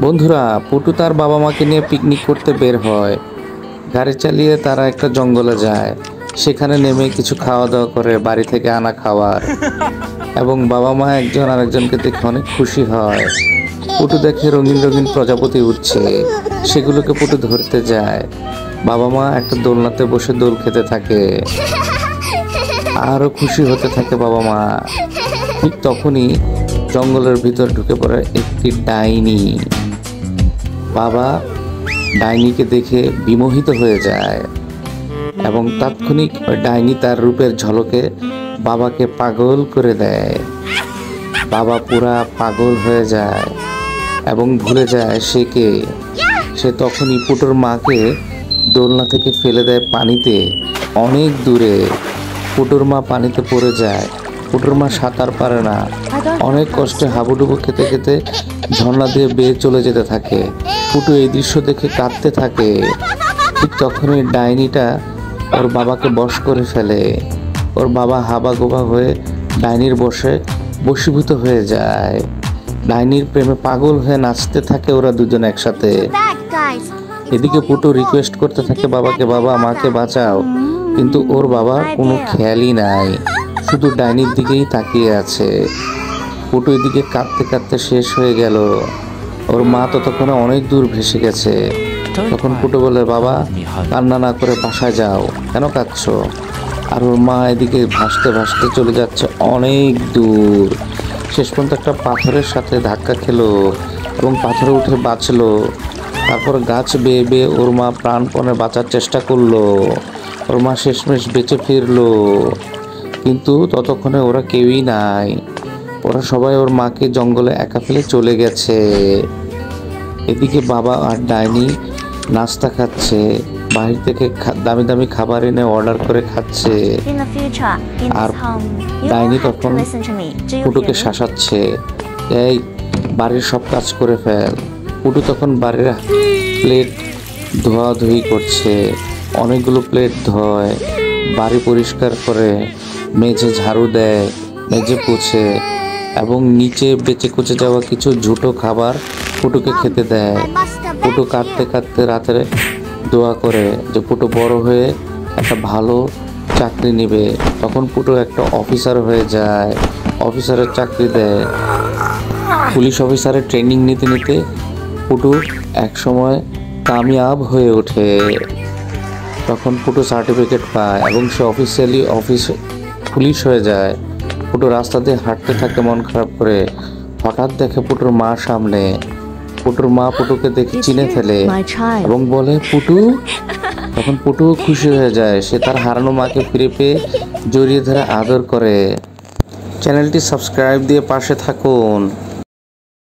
বন্ধুরা, পুটু তার বাবা মাকে নিয়ে পিকনিক করতে বের হয়। গাড়ি চালিয়ে তারা একটা জঙ্গলে যায়। সেখানে নেমে কিছু খাওয়া দাওয়া করে, বাড়ি থেকে আনা খাবার। এবং বাবা মা একজন আরেকজনকে দেখে অনেক খুশি হয়। পুটু দেখে রঙিন রঙিন প্রজাপতি উঠছে, সেগুলোকে পুটু ধরতে যায়। বাবা মা একটা দোলনাতে বসে দোল খেতে থাকে, আরো খুশি হতে থাকে বাবা মা। ঠিক তখনই জঙ্গলের ভিতর ঢুকে পড়ে একটি ডাইনি। বাবা ডাইনিকে দেখে বিমোহিত হয়ে যায় এবং তাৎক্ষণিক ডাইনি তার রূপের ঝলকে বাবাকে পাগল করে দেয়। বাবা পুরা পাগল হয়ে যায় এবং ভুলে যায় সে কে। সে তখনই পুটুর মাকে দোলনা থেকে ফেলে দেয় পানিতে, অনেক দূরে। পুটুর মা পানিতে পড়ে যায়। পুটুর মা সাঁতার পারে না, অনেক কষ্টে হাবুডুবু খেতে খেতে ঝর্ণা দিয়ে বেয়ে চলে যেতে থাকে। পুটু এই দৃশ্য দেখে কাঁদতে থাকে। ঠিক তখনই ডাইনিটা ওর বাবাকে বশ করে ফেলে। ওর বাবা হাবা গোবা হয়ে ডাইনির বশীভূত হয়ে যায়। ডাইনির প্রেমে পাগল হয়ে নাচতে থাকে ওরা দুজন একসাথে। এদিকে পুটু রিকোয়েস্ট করতে থাকে বাবাকে, বাবা মাকে বাঁচাও। কিন্তু ওর বাবা কোনো খেয়ালই নাই, শুধু ডাইনির দিকেই তাকিয়ে আছে। পুটু এদিকে কাঁদতে কাঁদতে শেষ হয়ে গেল। ওর মা ততক্ষণে অনেক দূর ভেসে গেছে। তখন পুটু বলে, বাবা কান্না না করে বাসায় যাও, কেন কাঁদছো? আর ওর মা এদিকে ভাসতে ভাসতে চলে যাচ্ছে অনেক দূর। শেষ পর্যন্ত একটা পাথরের সাথে ধাক্কা খেলো এবং পাথরে উঠে বাঁচলো। তারপর গাছ বেয়ে বেয়ে ওর মা প্রাণপণে বাঁচার চেষ্টা করলো। ওর মা শেষমেশ বেঁচে ফিরলো। কিন্তু ততক্ষণে ওরা কেউই নাই। ওরা সবাই ওর মাকে জঙ্গলে একা ফেলে চলে গেছে। এদিকে বাবা আর ডাইনি নাস্তা খাচ্ছে, বাহির থেকে দামি দামি খাবার এনে অর্ডার করে খাচ্ছে। আর ডাইনি তখন পুটুকে শাসাচ্ছে, এই বাড়ির সব কাজ করে ফেল। পুটু তখন বাড়ির প্লেট ধোয়াধুয়ি করছে, অনেকগুলো প্লেট ধোয়, বাড়ি পরিষ্কার করে, মেঝে ঝাড়ু দেয়, মেঝে পুছে এবং নিচে বেঁচে কুচে যাওয়া কিছু ঝুটো খাবার পুটুকে খেতে দেয়। পুটু কাঁদতে কাঁদতে রাতে দোয়া করে যে পুটু বড় হয়ে একটা ভালো চাকরি নেবে। তখন পুটু একটা অফিসার হয়ে যায়, অফিসারের চাকরি দেয়। পুলিশ অফিসারের ট্রেনিং নিতে নিতে পুটু একসময় কামিয়াব হয়ে ওঠে। তখন পুটু সার্টিফিকেট পায় এবং সে অফিসিয়ালি পুলিশ হয়ে যায়। পুটু রাস্তা দিয়ে হাঁটতে থাকে মন খারাপ করে। হঠাৎ দেখে পুটুর মা সামনে। পুটুর মা পুটুকে দেখে চিনে ফেলে এবং বলে, পুটু। তখন পুটু খুশি হয়ে যায়, সে তার হারানো মাকে ফিরে পেয়ে জড়িয়ে ধরে আদর করে। চ্যানেলটি সাবস্ক্রাইব দিয়ে পাশে থাকুন।